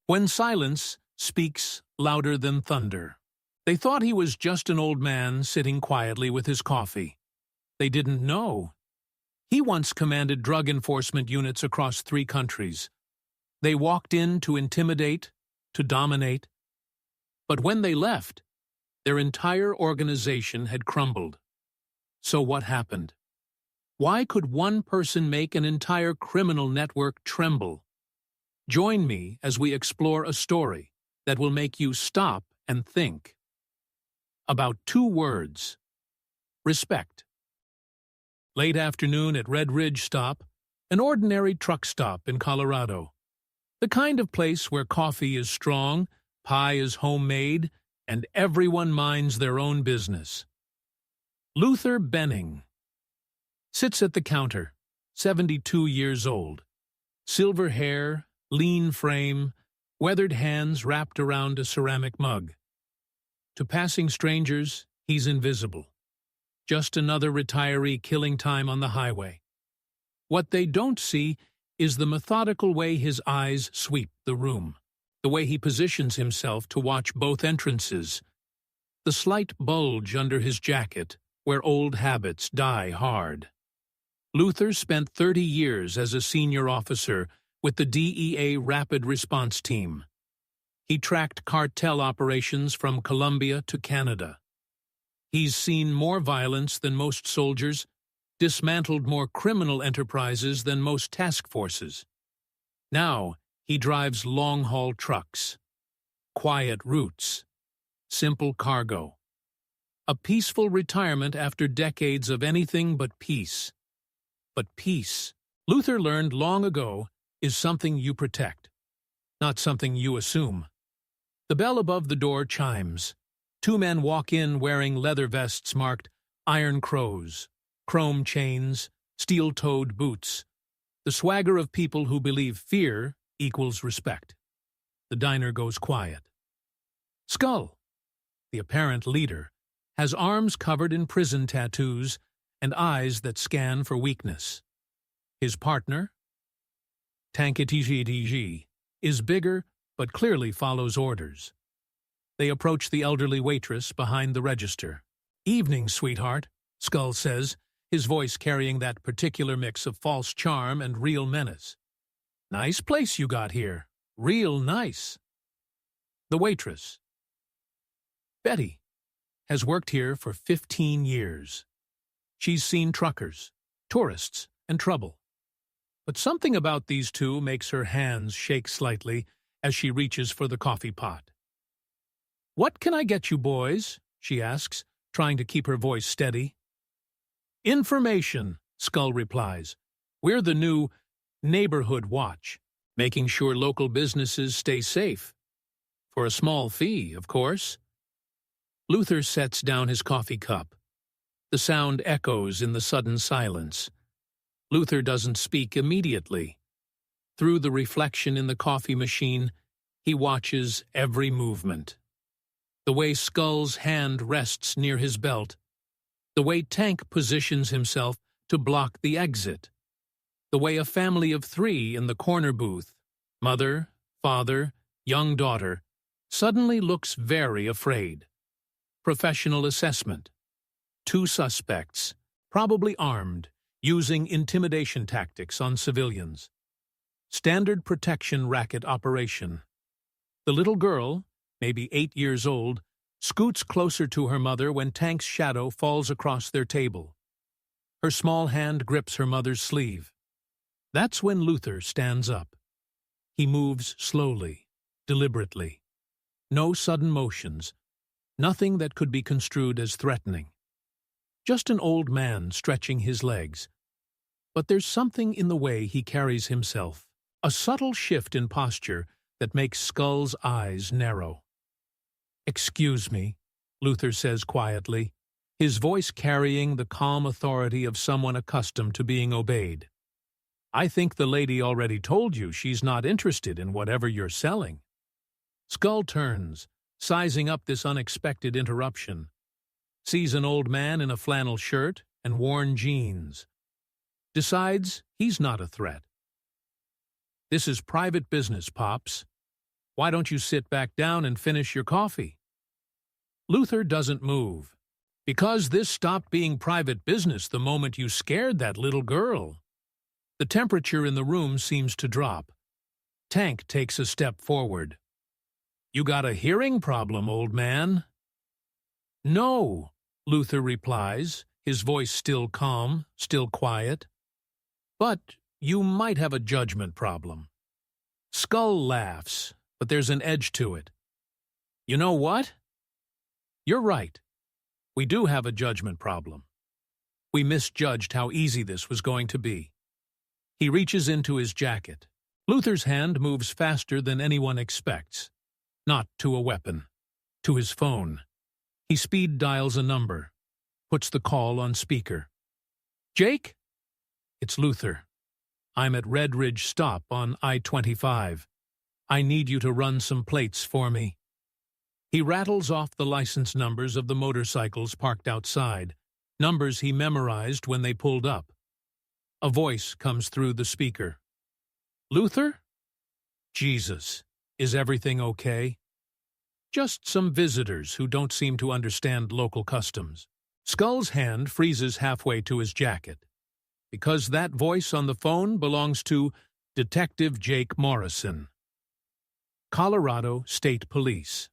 When silence speaks louder than thunder. They thought he was just an old man sitting quietly with his coffee. They didn't know. He once commanded drug enforcement units across 3 countries. They walked in to intimidate, to dominate. But when they left, their entire organization had crumbled. So what happened? Why could one person make an entire criminal network tremble? Join me as we explore a story that will make you stop and think. About 2 words. Respect. Late afternoon at Red Ridge Stop, an ordinary truck stop in Colorado. The kind of place where coffee is strong, pie is homemade, and everyone minds their own business. Luther Benning sits at the counter, 72 years old. Silver hair, lean frame, weathered hands wrapped around a ceramic mug. To passing strangers, he's invisible. Just another retiree killing time on the highway. What they don't see is the methodical way his eyes sweep the room, the way he positions himself to watch both entrances, the slight bulge under his jacket where old habits die hard. Luther spent 30 years as a senior officer with the DEA Rapid Response Team. He tracked cartel operations from Colombia to Canada. He's seen more violence than most soldiers, dismantled more criminal enterprises than most task forces. Now, he drives long-haul trucks, quiet routes, simple cargo. A peaceful retirement after decades of anything but peace. But peace, Luther learned long ago, is something you protect, not something you assume. The bell above the door chimes. 2 men walk in wearing leather vests marked Iron Crows, chrome chains, steel-toed boots. The swagger of people who believe fear equals respect. The diner goes quiet. Skull, the apparent leader, has arms covered in prison tattoos and eyes that scan for weakness. His partner, Tankatiji, is bigger but clearly follows orders. They approach the elderly waitress behind the register. "Evening, sweetheart," Skull says, his voice carrying that particular mix of false charm and real menace. "Nice place you got here. Real nice." The waitress, Betty, has worked here for 15 years. She's seen truckers, tourists, and trouble. But something about these 2 makes her hands shake slightly as she reaches for the coffee pot. "What can I get you, boys?" she asks, trying to keep her voice steady. "Information," Skull replies. "We're the new Neighborhood Watch, making sure local businesses stay safe. For a small fee, of course." Luther sets down his coffee cup. The sound echoes in the sudden silence. Luther doesn't speak immediately. Through the reflection in the coffee machine, he watches every movement. The way Skull's hand rests near his belt. The way Tank positions himself to block the exit. The way a family of 3 in the corner booth, mother, father, young daughter, suddenly looks very afraid. Professional assessment. 2 suspects, probably armed, using intimidation tactics on civilians. Standard protection racket operation. The little girl, maybe 8 years old, scoots closer to her mother when Tank's shadow falls across their table. Her small hand grips her mother's sleeve. That's when Luther stands up. He moves slowly, deliberately. No sudden motions, nothing that could be construed as threatening. Just an old man stretching his legs. But there's something in the way he carries himself, a subtle shift in posture that makes Skull's eyes narrow. "Excuse me," Luther says quietly, his voice carrying the calm authority of someone accustomed to being obeyed. "I think the lady already told you she's not interested in whatever you're selling." Skull turns, sizing up this unexpected interruption. Sees an old man in a flannel shirt and worn jeans. Decides he's not a threat. "This is private business, Pops." Why don't you sit back down and finish your coffee? Luther doesn't move. Because this stopped being private business the moment you scared that little girl. The temperature in the room seems to drop. Tank takes a step forward. You got a hearing problem, old man? No, Luther replies, his voice still calm, still quiet. But you might have a judgment problem. Skull laughs, but there's an edge to it. You know what? You're right. We do have a judgment problem. We misjudged how easy this was going to be. He reaches into his jacket. Luther's hand moves faster than anyone expects. Not to a weapon. To his phone. He speed dials a number. Puts the call on speaker. Jake? It's Luther. I'm at Red Ridge Stop on I-25. I need you to run some plates for me. He rattles off the license numbers of the motorcycles parked outside, numbers he memorized when they pulled up. A voice comes through the speaker. Luther? Jesus, is everything okay? Just some visitors who don't seem to understand local customs. Skull's hand freezes halfway to his jacket, because that voice on the phone belongs to Detective Jake Morrison. Colorado State Police.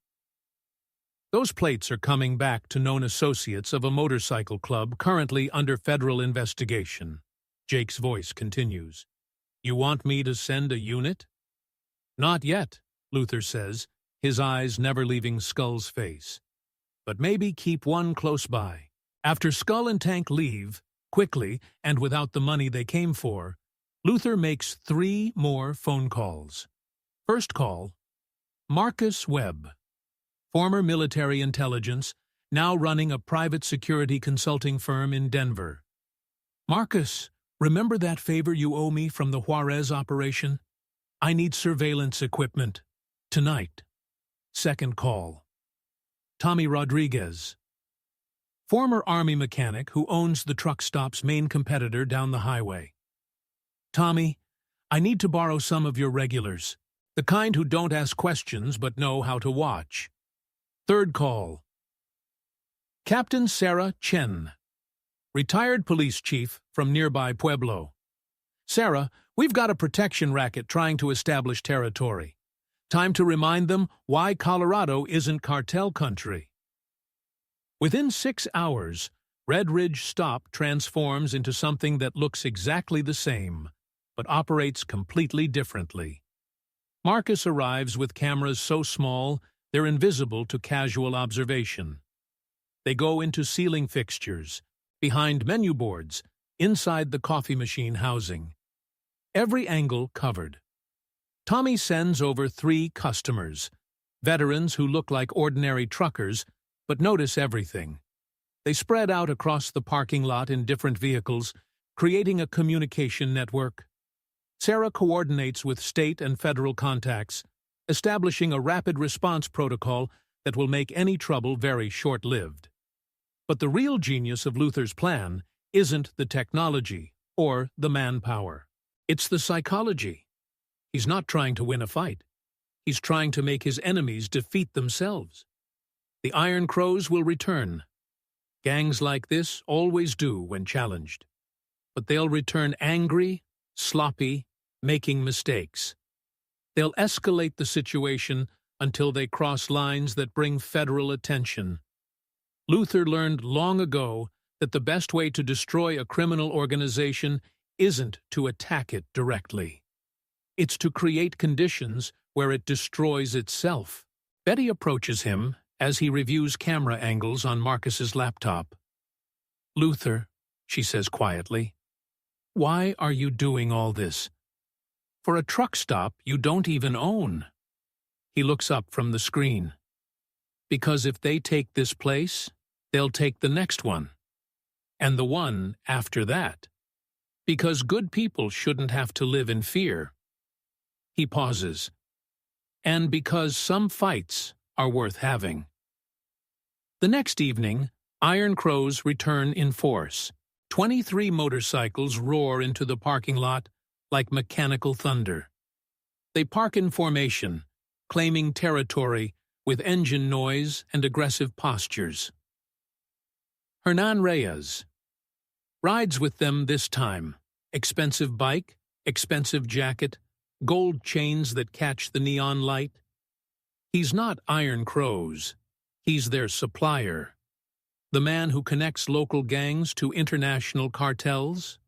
Those plates are coming back to known associates of a motorcycle club currently under federal investigation. Jake's voice continues. You want me to send a unit? Not yet, Luther says, his eyes never leaving Skull's face. But maybe keep one close by. After Skull and Tank leave, quickly and without the money they came for, Luther makes 3 more phone calls. First call, Marcus Webb. Former military intelligence, now running a private security consulting firm in Denver. Marcus, remember that favor you owe me from the Juarez operation? I need surveillance equipment. Tonight. Second call. Tommy Rodriguez. Former Army mechanic who owns the truck stop's main competitor down the highway. Tommy, I need to borrow some of your regulars. The kind who don't ask questions but know how to watch. Third call. Captain Sarah Chen, retired police chief from nearby Pueblo. Sarah, we've got a protection racket trying to establish territory. Time to remind them why Colorado isn't cartel country. Within 6 hours, Red Ridge Stop transforms into something that looks exactly the same, but operates completely differently. Marcus arrives with cameras so small they're invisible to casual observation. They go into ceiling fixtures, behind menu boards, inside the coffee machine housing. Every angle covered. Tommy sends over 3 customers, veterans who look like ordinary truckers but notice everything. They spread out across the parking lot in different vehicles, creating a communication network. Sarah coordinates with state and federal contacts, establishing a rapid response protocol that will make any trouble very short-lived. But the real genius of Luther's plan isn't the technology or the manpower. It's the psychology. He's not trying to win a fight. He's trying to make his enemies defeat themselves. The Iron Crows will return. Gangs like this always do when challenged. But they'll return angry, sloppy, making mistakes. They'll escalate the situation until they cross lines that bring federal attention. Luther learned long ago that the best way to destroy a criminal organization isn't to attack it directly. It's to create conditions where it destroys itself. Betty approaches him as he reviews camera angles on Marcus's laptop. Luther, she says quietly, why are you doing all this? For a truck stop you don't even own. He looks up from the screen. Because if they take this place, they'll take the next one. And the one after that. Because good people shouldn't have to live in fear. He pauses. And because some fights are worth having. The next evening, Iron Crows return in force. 23 motorcycles roar into the parking lot like mechanical thunder. They park in formation, claiming territory with engine noise and aggressive postures. Hernan Reyes rides with them this time. Expensive bike, expensive jacket, gold chains that catch the neon light. He's not Iron Crow's. He's their supplier. The man who connects local gangs to international cartels.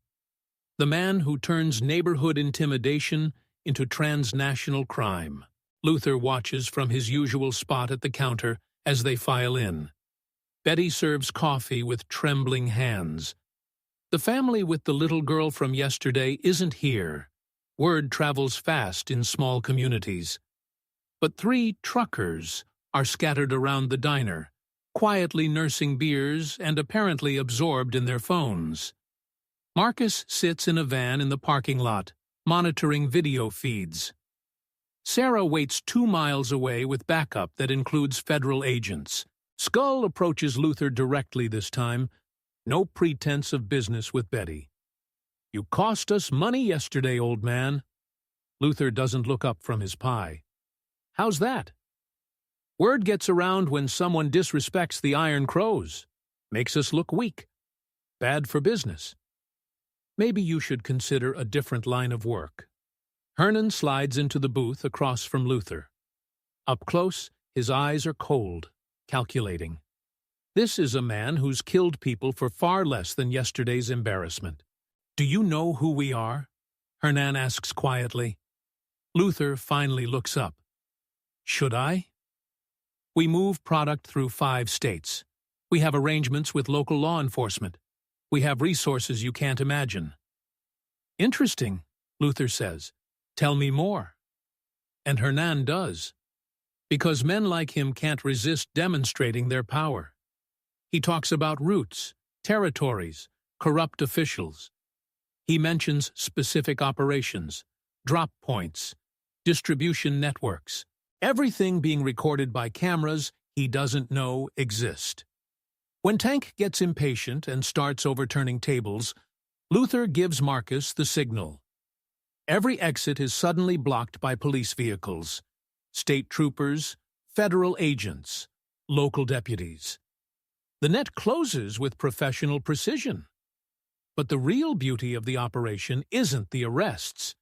The man who turns neighborhood intimidation into transnational crime. Luther watches from his usual spot at the counter as they file in. Betty serves coffee with trembling hands. The family with the little girl from yesterday isn't here. Word travels fast in small communities. But 3 truckers are scattered around the diner, quietly nursing beers and apparently absorbed in their phones. Marcus sits in a van in the parking lot, monitoring video feeds. Sarah waits 2 miles away with backup that includes federal agents. Skull approaches Luther directly this time. No pretense of business with Betty. "You cost us money yesterday, old man." Luther doesn't look up from his pie. "How's that?" "Word gets around when someone disrespects the Iron Crows. Makes us look weak. Bad for business. Maybe you should consider a different line of work." Hernan slides into the booth across from Luther. Up close, his eyes are cold, calculating. This is a man who's killed people for far less than yesterday's embarrassment. "Do you know who we are?" Hernan asks quietly. Luther finally looks up. "Should I?" "We move product through 5 states. We have arrangements with local law enforcement. We have resources you can't imagine." "Interesting," Luther says. "Tell me more." And Hernan does. Because men like him can't resist demonstrating their power. He talks about routes, territories, corrupt officials. He mentions specific operations, drop points, distribution networks, everything being recorded by cameras he doesn't know exist. When Tank gets impatient and starts overturning tables, Luther gives Marcus the signal. Every exit is suddenly blocked by police vehicles, state troopers, federal agents, local deputies. The net closes with professional precision. But the real beauty of the operation isn't the arrests.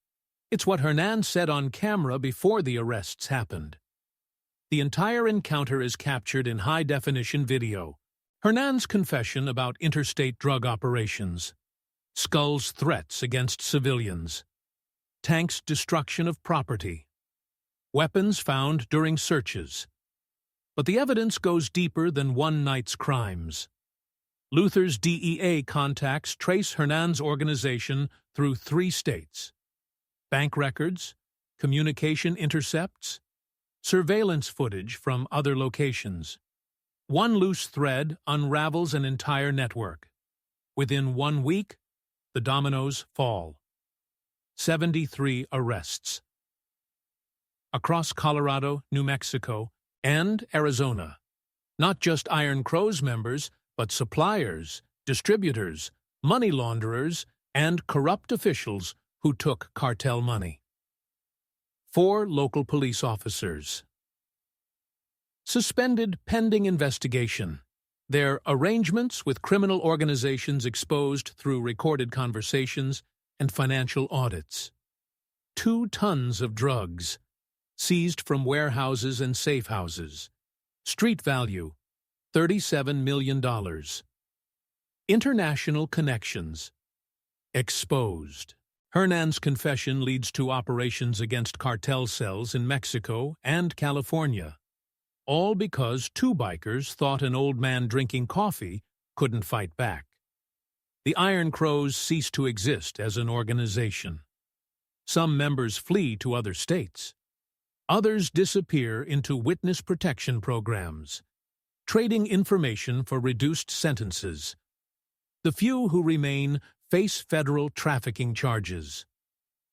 It's what Hernan said on camera before the arrests happened. The entire encounter is captured in high-definition video. Hernan's confession about interstate drug operations. Skull's threats against civilians. Tank's destruction of property. Weapons found during searches. But the evidence goes deeper than one night's crimes. Luther's DEA contacts trace Hernan's organization through 3 states. Bank records, communication intercepts, surveillance footage from other locations. One loose thread unravels an entire network. Within 1 week, the dominoes fall. 73 arrests. Across Colorado, New Mexico, and Arizona. Not just Iron Crow's members, but suppliers, distributors, money launderers, and corrupt officials who took cartel money. 4 local police officers. Suspended pending investigation. Their arrangements with criminal organizations exposed through recorded conversations and financial audits. 2 tons of drugs, seized from warehouses and safe houses. Street value, $37 million. International connections. Exposed. Hernan's confession leads to operations against cartel cells in Mexico and California. All because 2 bikers thought an old man drinking coffee couldn't fight back. The Iron Crows cease to exist as an organization. Some members flee to other states. Others disappear into witness protection programs, trading information for reduced sentences. The few who remain face federal trafficking charges.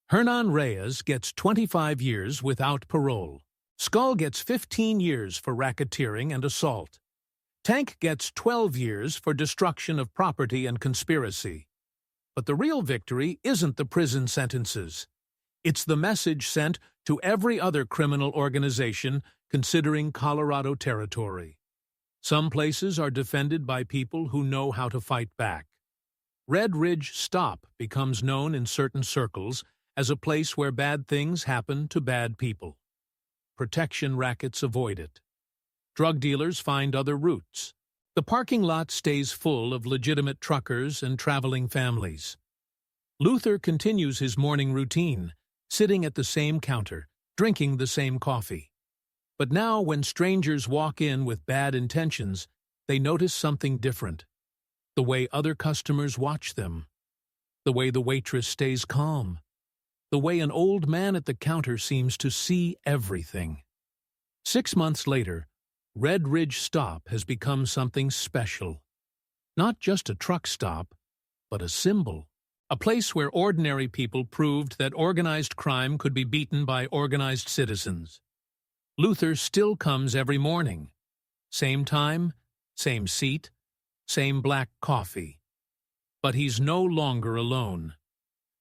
Hernan Reyes gets 25 years without parole. Skull gets 15 years for racketeering and assault. Tank gets 12 years for destruction of property and conspiracy. But the real victory isn't the prison sentences. It's the message sent to every other criminal organization considering Colorado territory. Some places are defended by people who know how to fight back. Red Ridge Stop becomes known in certain circles as a place where bad things happen to bad people. Protection rackets avoid it. Drug dealers find other routes. The parking lot stays full of legitimate truckers and traveling families. Luther continues his morning routine, sitting at the same counter, drinking the same coffee. But now, when strangers walk in with bad intentions, they notice something different. The way other customers watch them. The way the waitress stays calm. The way an old man at the counter seems to see everything. 6 months later, Red Ridge Stop has become something special. Not just a truck stop, but a symbol. A place where ordinary people proved that organized crime could be beaten by organized citizens. Luther still comes every morning. Same time, same seat, same black coffee. But he's no longer alone.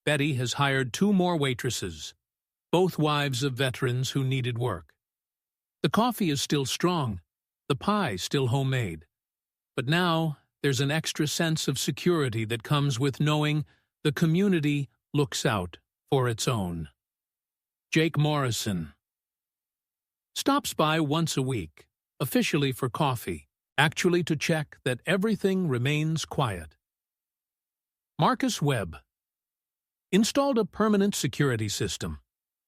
Betty has hired 2 more waitresses, both wives of veterans who needed work. The coffee is still strong, the pie still homemade. But now there's an extra sense of security that comes with knowing the community looks out for its own. Jake Morrison stops by once a week, officially for coffee, actually to check that everything remains quiet. Marcus Webb installed a permanent security system,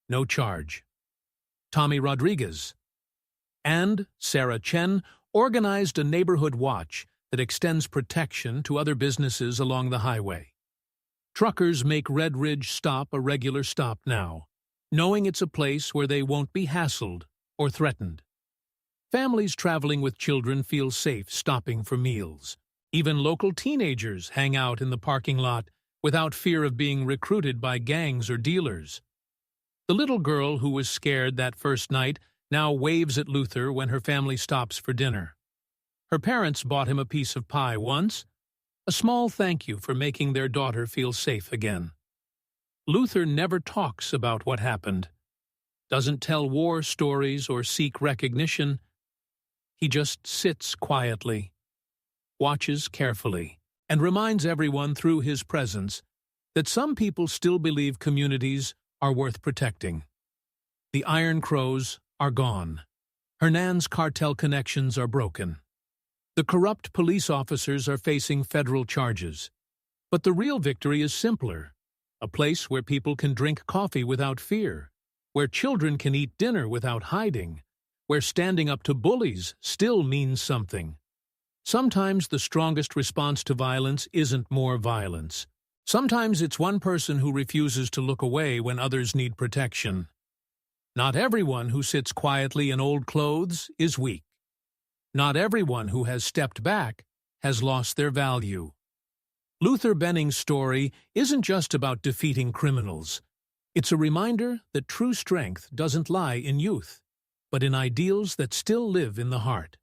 no charge. Tommy Rodriguez and Sarah Chen organized a neighborhood watch that extends protection to other businesses along the highway. Truckers make Red Ridge Stop a regular stop now, knowing it's a place where they won't be hassled or threatened. Families traveling with children feel safe stopping for meals. Even local teenagers hang out in the parking lot without fear of being recruited by gangs or dealers. The little girl who was scared that first night now waves at Luther when her family stops for dinner. Her parents bought him a piece of pie once, a small thank you for making their daughter feel safe again. Luther never talks about what happened, doesn't tell war stories or seek recognition. He just sits quietly, watches carefully, and reminds everyone through his presence that some people still believe communities are worth protecting. The Iron Crows are gone. Hernan's cartel connections are broken. The corrupt police officers are facing federal charges. But the real victory is simpler: a place where people can drink coffee without fear, where children can eat dinner without hiding, where standing up to bullies still means something. Sometimes the strongest response to violence isn't more violence. Sometimes it's one person who refuses to look away when others need protection. Not everyone who sits quietly in old clothes is weak. Not everyone who has stepped back has lost their value. Luther Benning's story isn't just about defeating criminals. It's a reminder that true strength doesn't lie in youth, but in ideals that still live in the heart.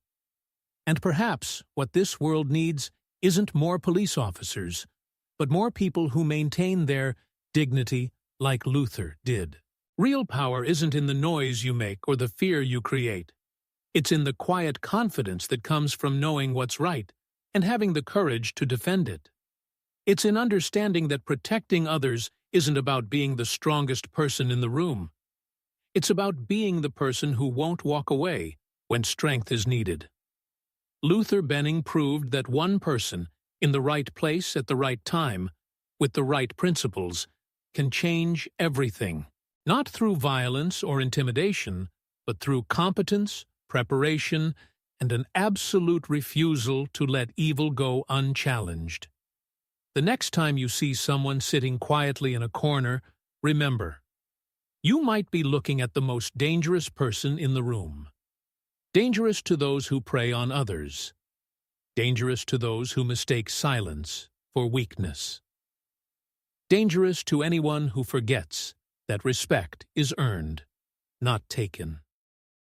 And perhaps what this world needs isn't more police officers, but more people who maintain their dignity like Luther did. Real power isn't in the noise you make or the fear you create. It's in the quiet confidence that comes from knowing what's right and having the courage to defend it. It's in understanding that protecting others isn't about being the strongest person in the room. It's about being the person who won't walk away when strength is needed. Luther Benning proved that one person, in the right place at the right time, with the right principles, can change everything, not through violence or intimidation, but through competence, preparation, and an absolute refusal to let evil go unchallenged. The next time you see someone sitting quietly in a corner, remember, you might be looking at the most dangerous person in the room. Dangerous to those who prey on others. Dangerous to those who mistake silence for weakness. Dangerous to anyone who forgets that respect is earned, not taken.